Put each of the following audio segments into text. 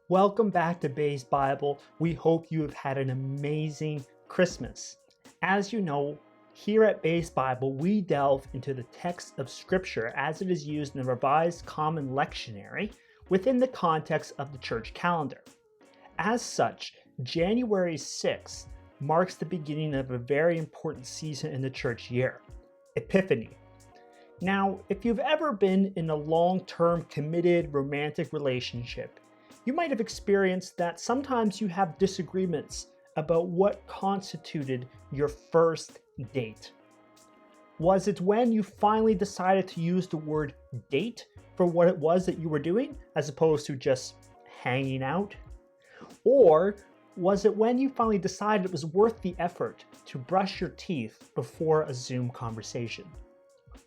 Welcome back to Bay's Bible. We hope you have had an amazing Christmas. As you know, here at Bay's Bible, we delve into the text of Scripture as it is used in the Revised Common Lectionary within the context of the church calendar. As such, January 6th marks the beginning of a very important season in the church year, Epiphany. Now, if you've ever been in a long-term committed romantic relationship, you might have experienced that sometimes you have disagreements about what constituted your first date. Was it when you finally decided to use the word date for what it was that you were doing, as opposed to just hanging out? Or was it when you finally decided it was worth the effort to brush your teeth before a Zoom conversation?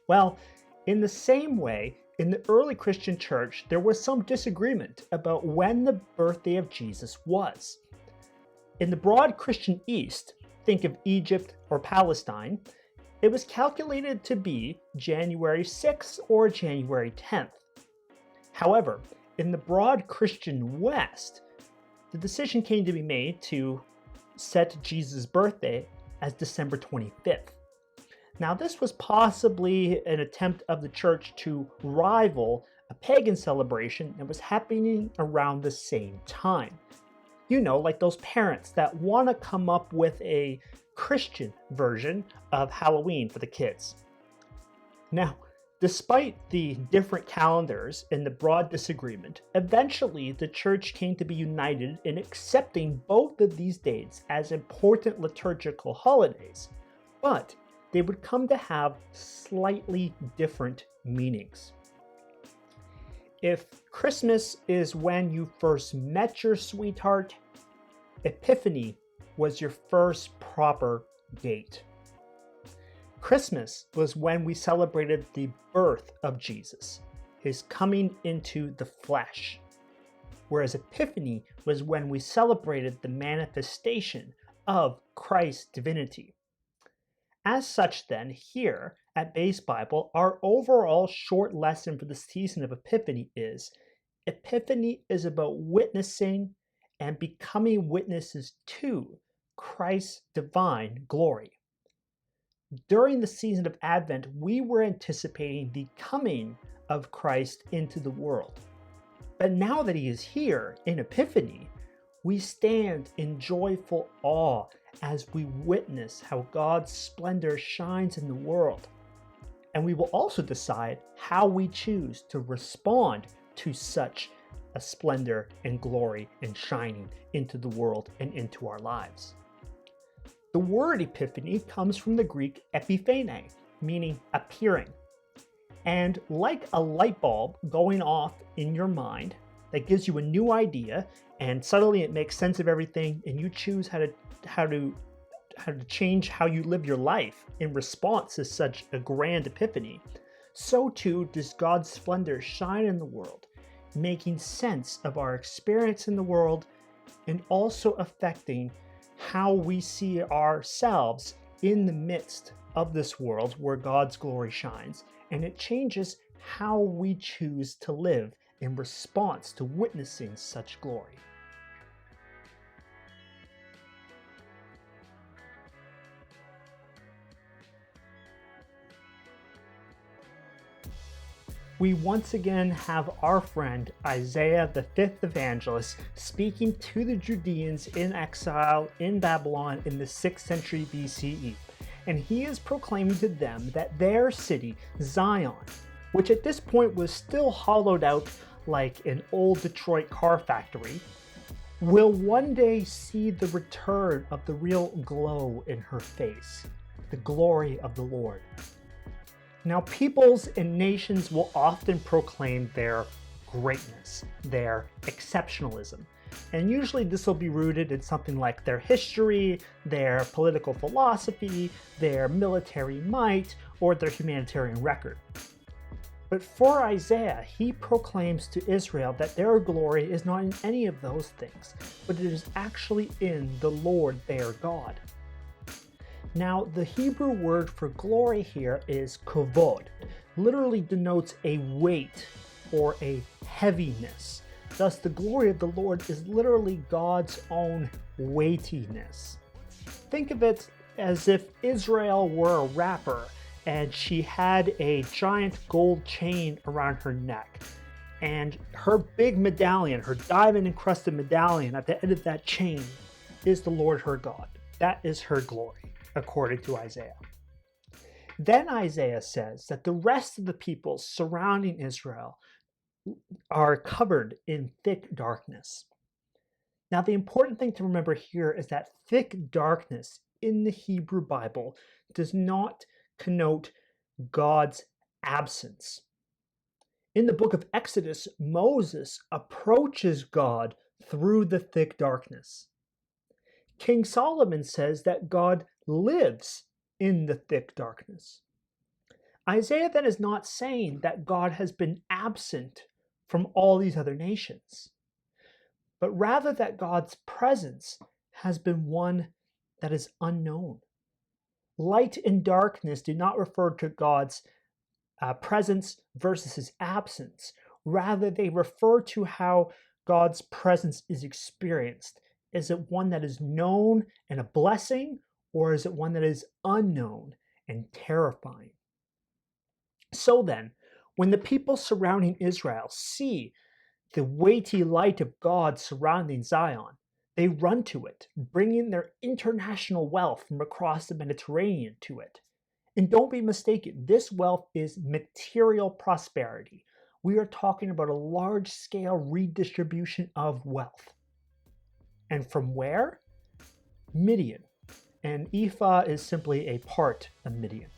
Well, in the same way, in the early Christian church, there was some disagreement about when the birthday of Jesus was. In the broad Christian East, think of Egypt or Palestine, it was calculated to be January 6th or January 10th. However, in the broad Christian West, the decision came to be made to set Jesus' birthday as December 25th. Now, this was possibly an attempt of the church to rival a pagan celebration that was happening around the same time. You know, like those parents that want to come up with a Christian version of Halloween for the kids. Now, despite the different calendars and the broad disagreement, eventually the church came to be united in accepting both of these dates as important liturgical holidays. But they would come to have slightly different meanings. If Christmas is when you first met your sweetheart, Epiphany was your first proper date. Christmas was when we celebrated the birth of Jesus, his coming into the flesh, whereas Epiphany was when we celebrated the manifestation of Christ's divinity. As such then, here at Bay's Bible, our overall short lesson for the season of Epiphany is about witnessing and becoming witnesses to Christ's divine glory. During the season of Advent, we were anticipating the coming of Christ into the world. But now that he is here in Epiphany, we stand in joyful awe as we witness how God's splendor shines in the world. And we will also decide how we choose to respond to such a splendor and glory and shining into the world and into our lives. The word Epiphany comes from the Greek epiphane, meaning appearing. And like a light bulb going off in your mind that gives you a new idea, and suddenly it makes sense of everything, and you choose how to change how you live your life in response to such a grand epiphany, so too does God's splendor shine in the world, making sense of our experience in the world and also affecting how we see ourselves in the midst of this world where God's glory shines, and it changes how we choose to live in response to witnessing such glory. We once again have our friend Isaiah, the fifth evangelist, speaking to the Judeans in exile in Babylon in the 6th century BCE. And he is proclaiming to them that their city, Zion, which at this point was still hollowed out like an old Detroit car factory, will one day see the return of the real glow in her face, the glory of the Lord. Now, peoples and nations will often proclaim their greatness, their exceptionalism. And usually this will be rooted in something like their history, their political philosophy, their military might, or their humanitarian record. But for Isaiah, he proclaims to Israel that their glory is not in any of those things, but it is actually in the Lord their God. Now, the Hebrew word for glory here is kavod, literally denotes a weight or a heaviness. Thus, the glory of the Lord is literally God's own weightiness. Think of it as if Israel were a rapper and she had a giant gold chain around her neck. And her big medallion, her diamond encrusted medallion at the end of that chain is the Lord her God. That is her glory, according to Isaiah. Then Isaiah says that the rest of the people surrounding Israel are covered in thick darkness. Now, the important thing to remember here is that thick darkness in the Hebrew Bible does not connote God's absence. In the book of Exodus, Moses approaches God through the thick darkness. King Solomon says that God lives in the thick darkness. Isaiah then is not saying that God has been absent from all these other nations, but rather that God's presence has been one that is unknown. Light and darkness do not refer to God's presence versus his absence. Rather, they refer to how God's presence is experienced. Is it one that is known and a blessing, or is it one that is unknown and terrifying? So then, when the people surrounding Israel see the weighty light of God surrounding Zion, they run to it, bringing their international wealth from across the Mediterranean to it. And don't be mistaken, this wealth is material prosperity. We are talking about a large-scale redistribution of wealth. And from where? Midian. And Ephah is simply a part of Midian.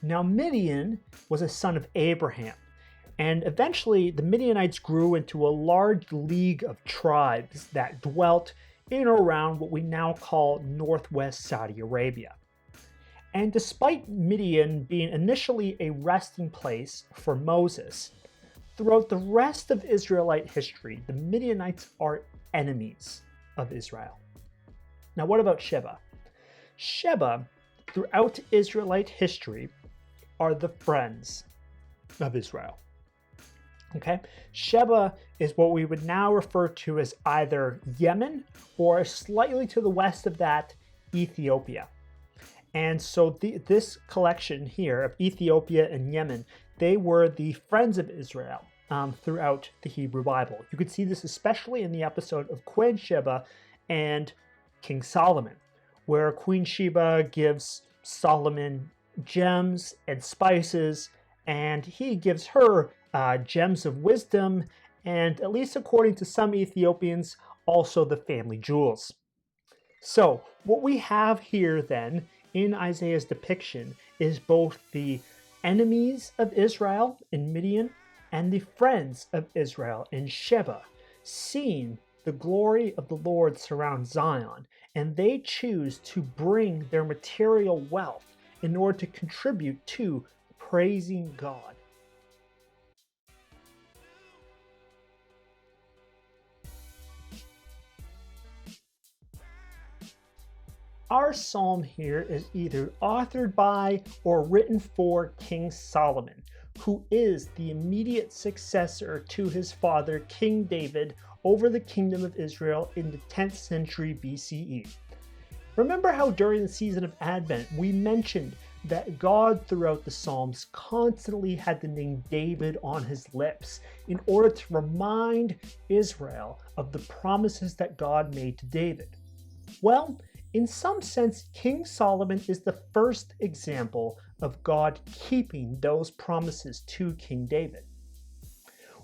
Now, Midian was a son of Abraham, and eventually the Midianites grew into a large league of tribes that dwelt in or around what we now call northwest Saudi Arabia. And despite Midian being initially a resting place for Moses, throughout the rest of Israelite history, the Midianites are enemies of Israel. Now, what about Sheba? Sheba, throughout Israelite history, are the friends of Israel. Okay? Sheba is what we would now refer to as either Yemen or slightly to the west of that, Ethiopia. And so this collection here of Ethiopia and Yemen, they were the friends of Israel throughout the Hebrew Bible. You could see this especially in the episode of Queen Sheba and King Solomon, where Queen Sheba gives Solomon gems and spices, and he gives her gems of wisdom, and at least according to some Ethiopians, also the family jewels. So what we have here then in Isaiah's depiction is both the enemies of Israel in Midian and the friends of Israel in Sheba, seeing the glory of the Lord surround Zion, and they choose to bring their material wealth in order to contribute to praising God. Our psalm here is either authored by or written for King Solomon, who is the immediate successor to his father King David over the kingdom of Israel in the 10th century BCE. Remember how during the season of Advent we mentioned that God throughout the Psalms constantly had the name David on his lips in order to remind Israel of the promises that God made to David. Well, in some sense, King Solomon is the first example of God keeping those promises to King David.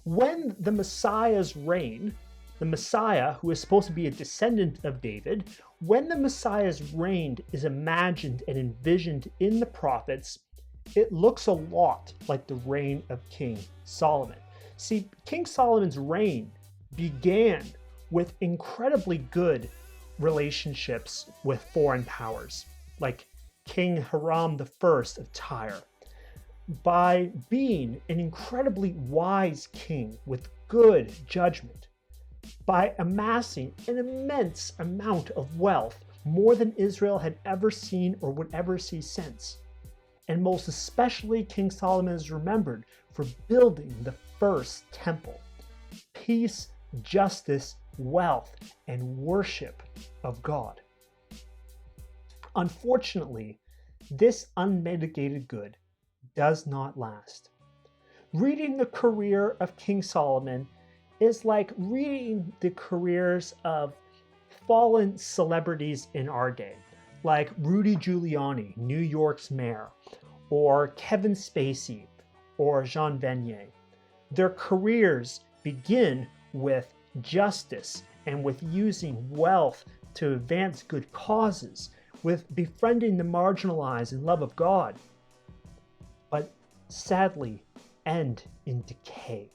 When the Messiah's reign, the Messiah, who is supposed to be a descendant of David, when the Messiah's reign is imagined and envisioned in the prophets, it looks a lot like the reign of King Solomon. See, King Solomon's reign began with incredibly good relationships with foreign powers, like King Hiram I of Tyre, by being an incredibly wise king with good judgment, by amassing an immense amount of wealth, more than Israel had ever seen or would ever see since. And most especially, King Solomon is remembered for building the first temple. peace, justice, wealth, and worship of God. Unfortunately, this unmitigated good does not last. Reading the career of King Solomon is like reading the careers of fallen celebrities in our day, like Rudy Giuliani, New York's mayor, or Kevin Spacey, or Jean Vanier. Their careers begin with justice and with using wealth to advance good causes, with befriending the marginalized in love of God, but sadly end in decay.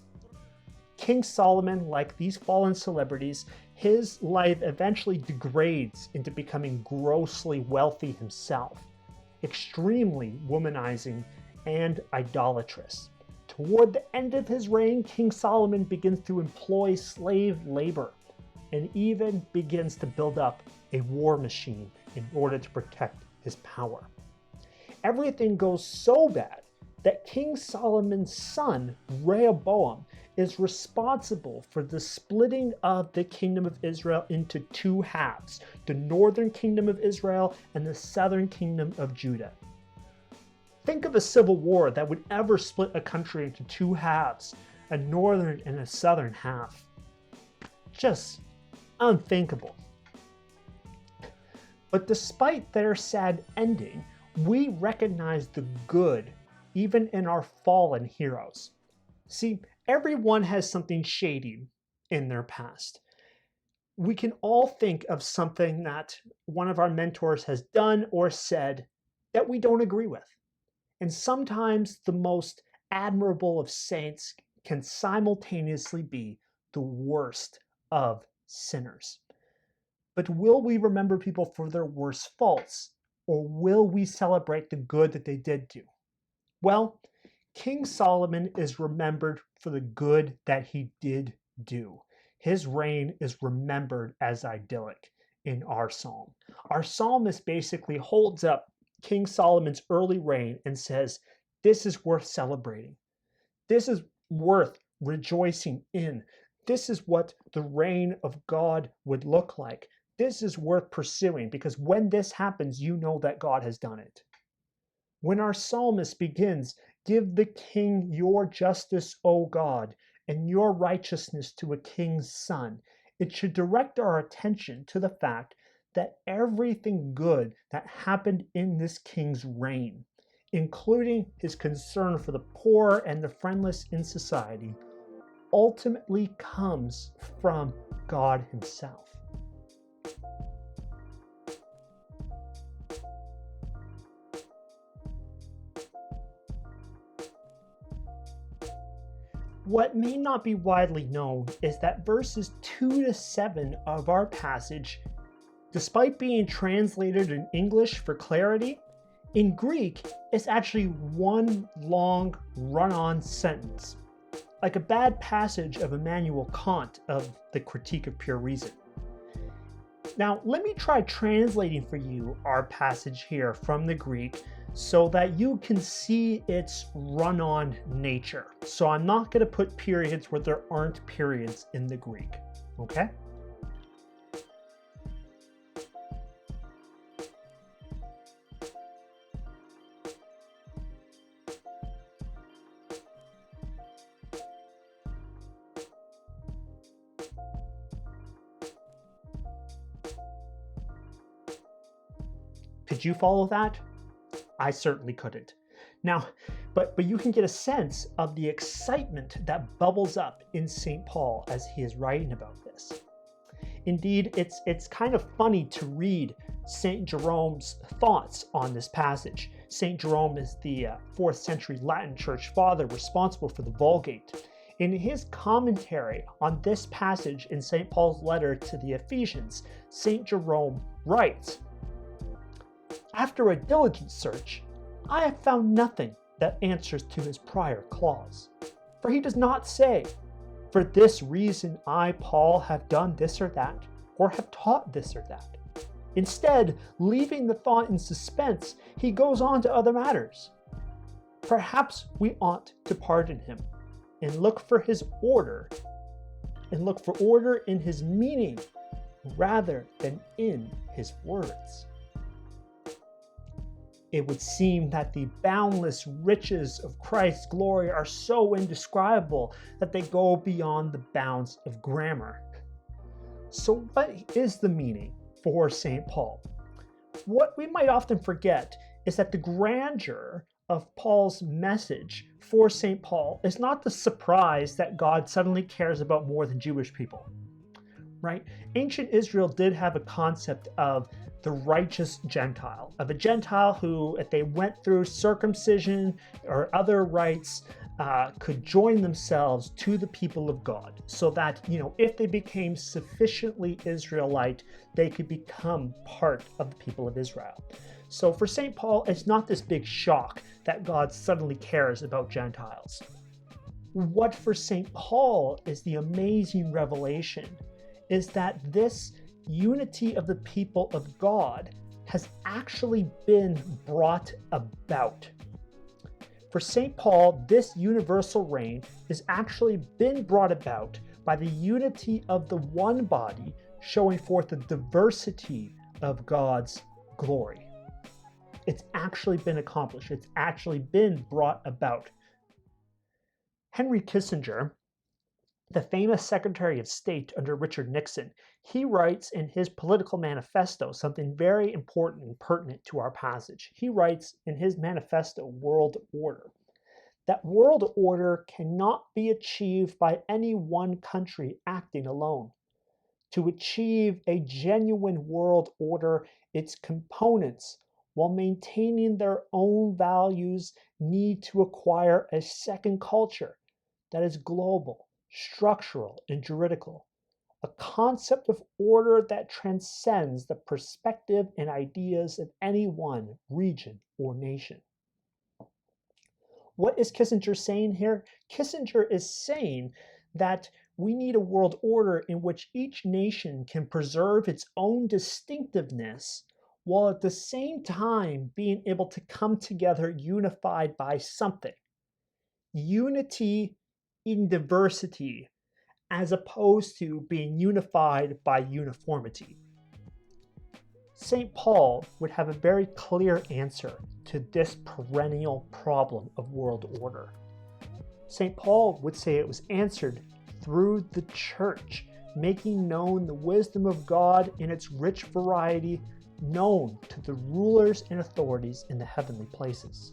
King Solomon, like these fallen celebrities, his life eventually degrades into becoming grossly wealthy himself, extremely womanizing and idolatrous. Toward the end of his reign, King Solomon begins to employ slave labor and even begins to build up a war machine in order to protect his power. Everything goes so bad that King Solomon's son, Rehoboam, is responsible for the splitting of the kingdom of Israel into two halves, the northern kingdom of Israel and the southern kingdom of Judah. Think of a civil war that would ever split a country into two halves, a northern and a southern half. Just unthinkable. But despite their sad ending, we recognize the good even in our fallen heroes. See, everyone has something shady in their past. We can all think of something that one of our mentors has done or said that we don't agree with. And sometimes the most admirable of saints can simultaneously be the worst of sinners. But will we remember people for their worst faults, or will we celebrate the good that they did do? Well, King Solomon is remembered for the good that he did do. His reign is remembered as idyllic in our psalm. Our psalmist basically holds up King Solomon's early reign and says, this is worth celebrating. This is worth rejoicing in. This is what the reign of God would look like. This is worth pursuing, because when this happens, you know that God has done it. When our psalmist begins, give the king your justice, O God, and your righteousness to a king's son, it should direct our attention to the fact that everything good that happened in this king's reign, including his concern for the poor and the friendless in society, ultimately comes from God himself. What may not be widely known is that verses 2 to 7 of our passage, despite being translated in English for clarity, in Greek it's actually one long run-on sentence, like a bad passage of Immanuel Kant of the Critique of Pure Reason. Now, let me try translating for you our passage here from the Greek so that you can see its run-on nature. So I'm not going to put periods where there aren't periods in the Greek, okay? Could you follow that? I certainly couldn't. Now, but you can get a sense of the excitement that bubbles up in St. Paul as he is writing about this. Indeed, it's kind of funny to read St. Jerome's thoughts on this passage. St. Jerome is the 4th century Latin church father responsible for the Vulgate. In his commentary on this passage in St. Paul's letter to the Ephesians, St. Jerome writes, "After a diligent search, I have found nothing that answers to his prior clause. For he does not say, 'For this reason I, Paul, have done this or that, or have taught this or that.' Instead, leaving the thought in suspense, he goes on to other matters. Perhaps we ought to pardon him and look for his order and look for order in his meaning rather than in his words. It would seem that the boundless riches of Christ's glory are so indescribable that they go beyond the bounds of grammar. So what is the meaning for St. Paul? What we might often forget is that the grandeur of Paul's message for St. Paul is not the surprise that God suddenly cares about more than Jewish people, right? Ancient Israel did have a concept of the righteous Gentile, of a Gentile who, if they went through circumcision or other rites, could join themselves to the people of God, so that, if they became sufficiently Israelite, they could become part of the people of Israel. So for St. Paul, it's not this big shock that God suddenly cares about Gentiles. What for St. Paul is the amazing revelation is that this unity of the people of God has actually been brought about. For St. Paul, this universal reign has actually been brought about by the unity of the one body, showing forth the diversity of God's glory. It's actually been accomplished. It's actually been brought about. Henry Kissinger, the famous Secretary of State under Richard Nixon, he writes in his political manifesto something very important and pertinent to our passage. He writes in his manifesto, World Order, that world order cannot be achieved by any one country acting alone. To achieve a genuine world order, its components, while maintaining their own values, need to acquire a second culture that is global, structural, and juridical, a concept of order that transcends the perspective and ideas of any one region or nation. What is Kissinger saying here? Kissinger is saying that we need a world order in which each nation can preserve its own distinctiveness while at the same time being able to come together unified by something. Unity in diversity, as opposed to being unified by uniformity. St. Paul would have a very clear answer to this perennial problem of world order. St. Paul would say it was answered through the church, making known the wisdom of God in its rich variety, known to the rulers and authorities in the heavenly places.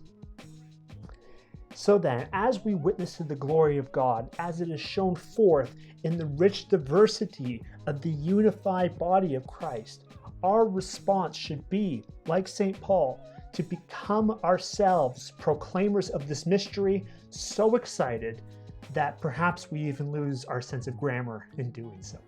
So then, as we witness to the glory of God, as it is shown forth in the rich diversity of the unified body of Christ, our response should be, like St. Paul, to become ourselves proclaimers of this mystery, so excited that perhaps we even lose our sense of grammar in doing so.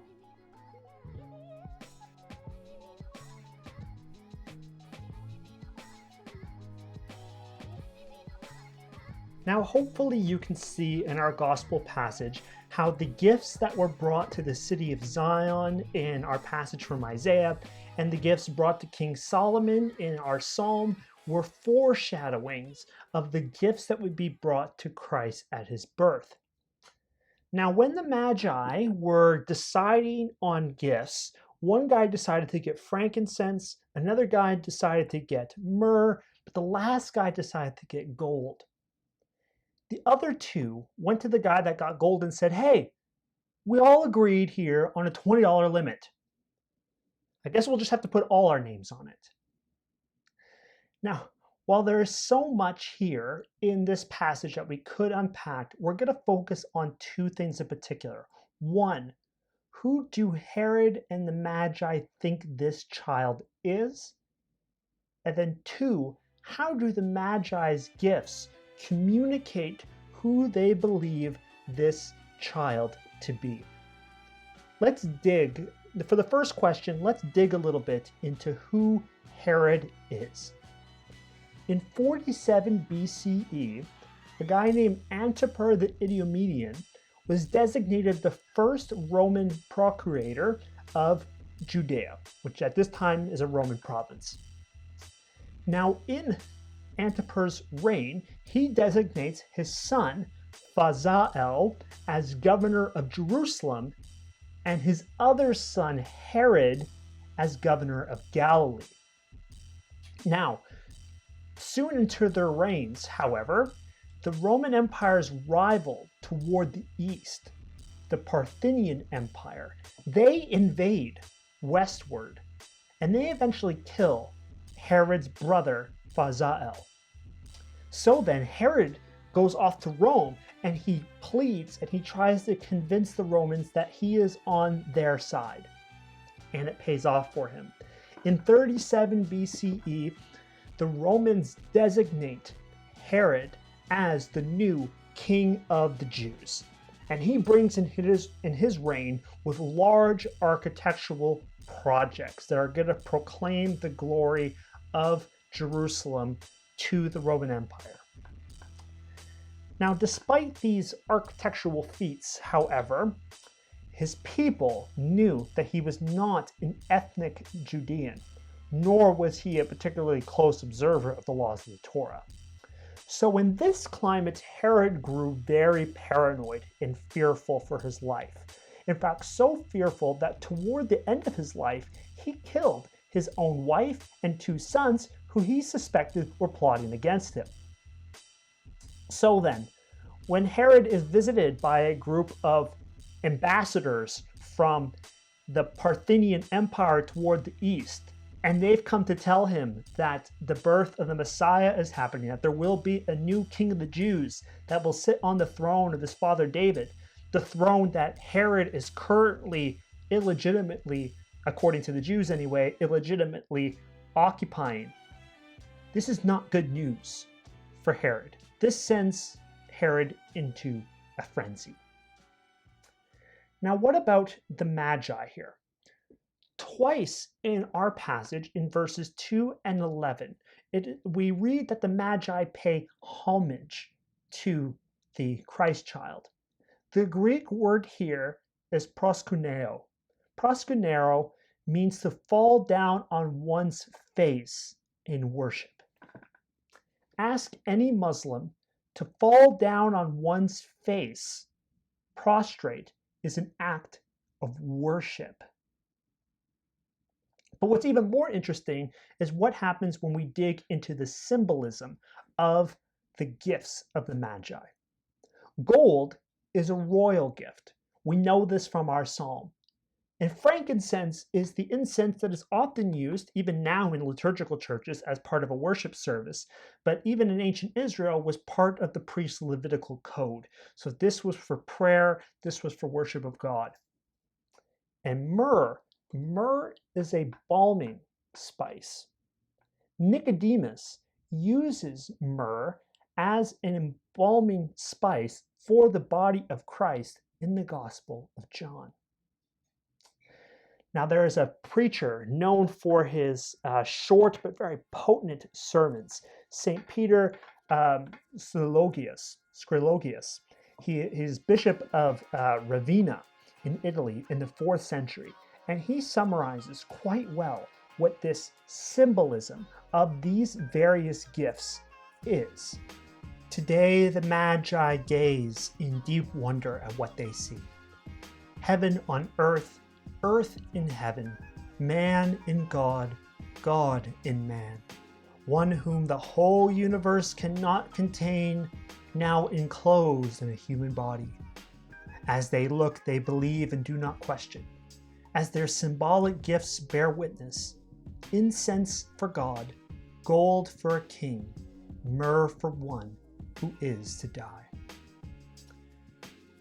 Now, hopefully you can see in our gospel passage how the gifts that were brought to the city of Zion in our passage from Isaiah and the gifts brought to King Solomon in our psalm were foreshadowings of the gifts that would be brought to Christ at his birth. Now, when the Magi were deciding on gifts, one guy decided to get frankincense, another guy decided to get myrrh, but the last guy decided to get gold. The other two went to the guy that got gold and said, "Hey, we all agreed here on a $20 limit. I guess we'll just have to put all our names on it." Now, while there is so much here in this passage that we could unpack, we're going to focus on two things in particular. One, who do Herod and the Magi think this child is? And then two, how do the Magi's gifts communicate who they believe this child to be? Let's dig. For the first question, let's dig a little bit into who Herod is. In 47 BCE, a guy named Antipas the Idumean was designated the first Roman procurator of Judea, which at this time is a Roman province. Now, in Antipas' reign, he designates his son, Fazael, as governor of Jerusalem and his other son Herod as governor of Galilee. Now, soon into their reigns, however, the Roman Empire's rival toward the east, the Parthian Empire, they invade westward, and they eventually kill Herod's brother Phasael. So then Herod goes off to Rome, and he pleads and he tries to convince the Romans that he is on their side. And it pays off for him. In 37 BCE, the Romans designate Herod as the new king of the Jews. And he brings in his reign with large architectural projects that are going to proclaim the glory of Jerusalem to the Roman Empire. Now, despite these architectural feats, however, his people knew that he was not an ethnic Judean, nor was he a particularly close observer of the laws of the Torah. So in this climate, Herod grew very paranoid and fearful for his life. In fact, so fearful that toward the end of his life, he killed his own wife and 2 sons who he suspected were plotting against him. So then, when Herod is visited by a group of ambassadors from the Parthian Empire toward the east, and they've come to tell him that the birth of the Messiah is happening, that there will be a new king of the Jews that will sit on the throne of his father David, the throne that Herod is currently illegitimately, according to the Jews anyway, illegitimately occupying. This is not good news for Herod. This sends Herod into a frenzy. Now, what about the Magi here? Twice in our passage, in verses 2 and 11, we read that the Magi pay homage to the Christ child. The Greek word here is proskuneo. Proskuneo means to fall down on one's face in worship. Ask any Muslim to fall down on one's face, prostrate, is an act of worship. But what's even more interesting is what happens when we dig into the symbolism of the gifts of the Magi. Gold is a royal gift. We know this from our psalm. And frankincense is the incense that is often used, even now in liturgical churches, as part of a worship service, but even in ancient Israel was part of the priest's Levitical code. So this was for prayer, this was for worship of God. And myrrh is a balming spice. Nicodemus uses myrrh as an embalming spice for the body of Christ in the Gospel of John. Now, there is a preacher known for his short but very potent sermons, St. Peter Scrilogius. He is bishop of Ravenna in Italy in the 4th century, and he summarizes quite well what this symbolism of these various gifts is. Today, the Magi gaze in deep wonder at what they see. Heaven on earth, earth in heaven, man in God, God in man. One whom the whole universe cannot contain, now enclosed in a human body. As they look, they believe and do not question. As their symbolic gifts bear witness, incense for God, gold for a king, myrrh for one who is to die.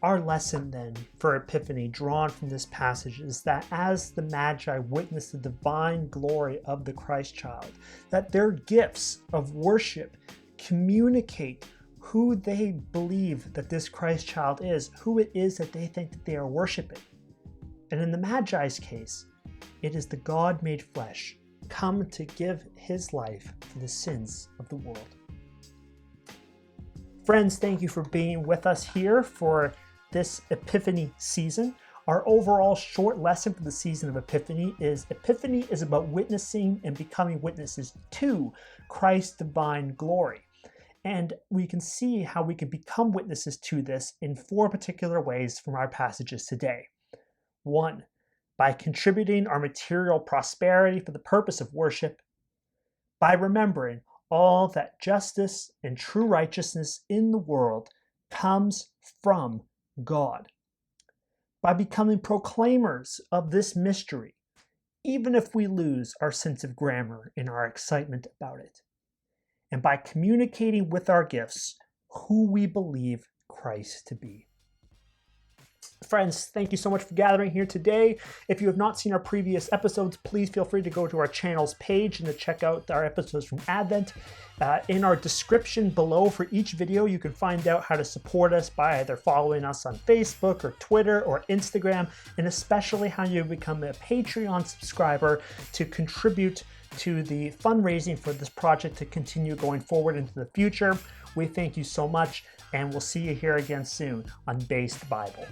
Our lesson then for Epiphany drawn from this passage is that as the Magi witness the divine glory of the Christ child, that their gifts of worship communicate who they believe that this Christ child is, who it is that they think that they are worshiping. And in the Magi's case, it is the God made flesh, come to give his life for the sins of the world. Friends, thank you for being with us here for this Epiphany season. Our overall short lesson for the season of Epiphany is about witnessing and becoming witnesses to Christ's divine glory. And we can see how we can become witnesses to this in 4 particular ways from our passages today. 1. By contributing our material prosperity for the purpose of worship. By remembering all that justice and true righteousness in the world comes from God. By becoming proclaimers of this mystery, even if we lose our sense of grammar in our excitement about it. And by communicating with our gifts who we believe Christ to be. Friends, thank you so much for gathering here today. If you have not seen our previous episodes, please feel free to go to our channel's page and to check out our episodes from Advent. In our description below for each video, you can find out how to support us by either following us on Facebook or Twitter or Instagram, and especially how you become a Patreon subscriber to contribute to the fundraising for this project to continue going forward into the future. We thank you so much, and we'll see you here again soon on Based Bible.